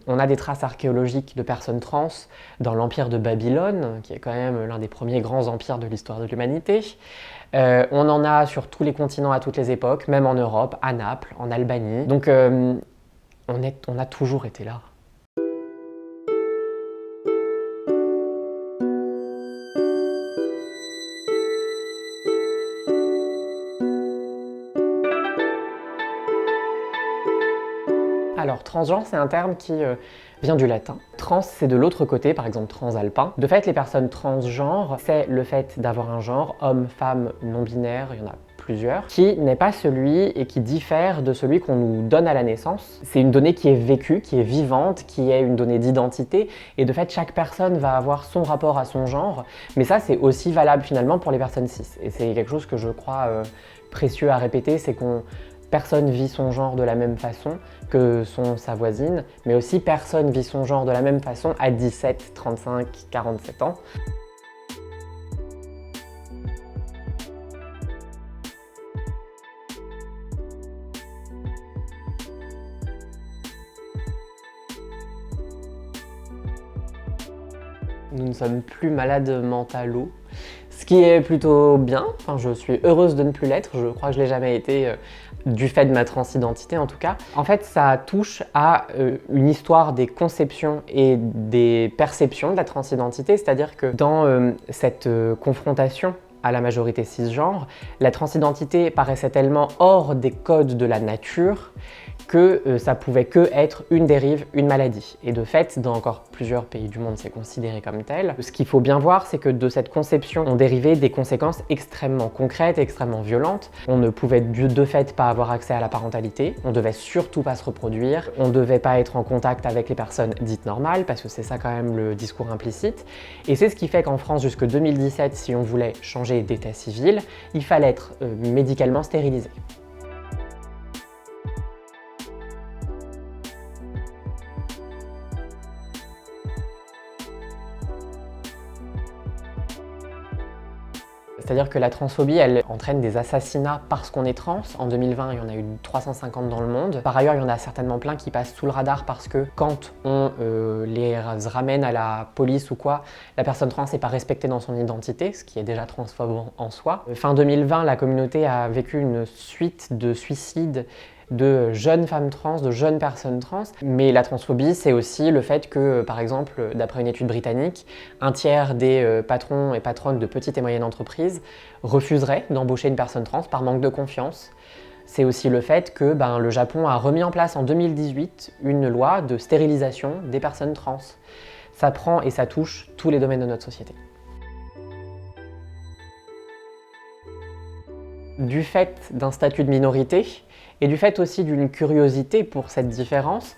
On a des traces archéologiques de personnes trans dans l'empire de Babylone, qui est quand même l'un des premiers grands empires de l'histoire de l'humanité. On en a sur tous les continents à toutes les époques, même en Europe, à Naples, en Albanie. Donc on a toujours été là. Alors, transgenre, c'est un terme qui vient du latin. Trans, c'est de l'autre côté, par exemple transalpin. De fait, les personnes transgenres, c'est le fait d'avoir un genre, homme, femme, non-binaire, il y en a plusieurs, qui n'est pas celui et qui diffère de celui qu'on nous donne à la naissance. C'est une donnée qui est vécue, qui est vivante, qui est une donnée d'identité, et de fait, chaque personne va avoir son rapport à son genre, mais ça, c'est aussi valable finalement pour les personnes cis. Et c'est quelque chose que je crois précieux à répéter, c'est qu'on personne vit son genre de la même façon que sa voisine, mais aussi personne vit son genre de la même façon à 17, 35, 47 ans. Nous ne sommes plus malades mentaux, ce qui est plutôt bien. Enfin, je suis heureuse de ne plus l'être, je crois que je ne l'ai jamais été du fait de ma transidentité en tout cas. En fait, ça touche à une histoire des conceptions et des perceptions de la transidentité, c'est-à-dire que dans cette confrontation à la majorité cisgenre, la transidentité paraissait tellement hors des codes de la nature que ça pouvait que être une dérive, une maladie. Et de fait, dans encore plusieurs pays du monde, c'est considéré comme tel. Ce qu'il faut bien voir, c'est que de cette conception ont dérivé des conséquences extrêmement concrètes, extrêmement violentes. On ne pouvait de fait pas avoir accès à la parentalité, on devait surtout pas se reproduire, on devait pas être en contact avec les personnes dites normales, parce que c'est ça quand même le discours implicite. Et c'est ce qui fait qu'en France, jusque 2017, si on voulait changer d'état civil, il fallait être médicalement stérilisé. C'est-à-dire que la transphobie, elle entraîne des assassinats parce qu'on est trans. En 2020, il y en a eu 350 dans le monde. Par ailleurs, il y en a certainement plein qui passent sous le radar parce que quand on les ramène à la police ou quoi, la personne trans n'est pas respectée dans son identité, ce qui est déjà transphobe en soi. Fin 2020, la communauté a vécu une suite de suicides de jeunes femmes trans, de jeunes personnes trans. Mais la transphobie, c'est aussi le fait que, par exemple, d'après une étude britannique, un tiers des patrons et patronnes de petites et moyennes entreprises refuseraient d'embaucher une personne trans par manque de confiance. C'est aussi le fait que le Japon a remis en place en 2018 une loi de stérilisation des personnes trans. Ça prend et ça touche tous les domaines de notre société. Du fait d'un statut de minorité, et du fait aussi d'une curiosité pour cette différence,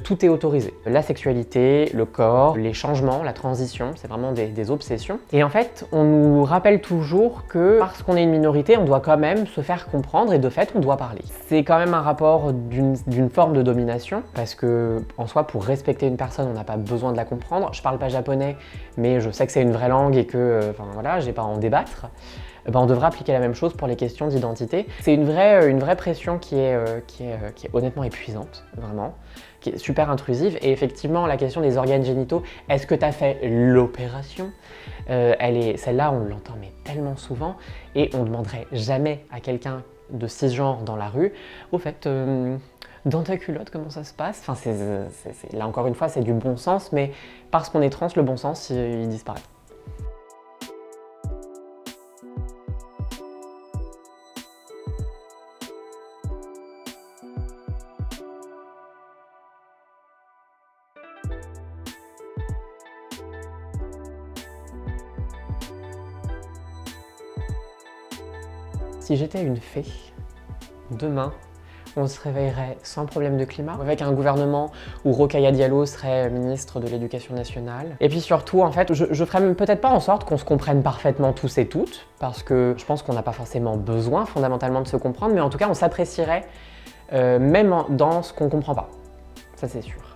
tout est autorisé. La sexualité, le corps, les changements, la transition, c'est vraiment des obsessions. Et en fait, on nous rappelle toujours que parce qu'on est une minorité, on doit quand même se faire comprendre et de fait, on doit parler. C'est quand même un rapport d'une forme de domination, parce que en soi, pour respecter une personne, on n'a pas besoin de la comprendre. Je parle pas japonais, mais je sais que c'est une vraie langue et que, voilà, j'ai pas à en débattre. On devrait appliquer la même chose pour les questions d'identité. C'est une vraie pression qui est honnêtement épuisante, vraiment, qui est super intrusive. Et effectivement, la question des organes génitaux, est-ce que tu as fait l'opération? Celle-là, on l'entend mais tellement souvent, et on ne demanderait jamais à quelqu'un de cisgenre dans la rue, au fait, dans ta culotte, comment ça se passe? Enfin, là encore une fois, c'est du bon sens, mais parce qu'on est trans, le bon sens, il disparaît. Si j'étais une fée, demain, on se réveillerait sans problème de climat, avec un gouvernement où Rokhaya Diallo serait ministre de l'Éducation nationale. Et puis surtout, en fait, je ferais peut-être pas en sorte qu'on se comprenne parfaitement tous et toutes, parce que je pense qu'on n'a pas forcément besoin fondamentalement de se comprendre, mais en tout cas, on s'apprécierait même dans ce qu'on comprend pas. Ça, c'est sûr.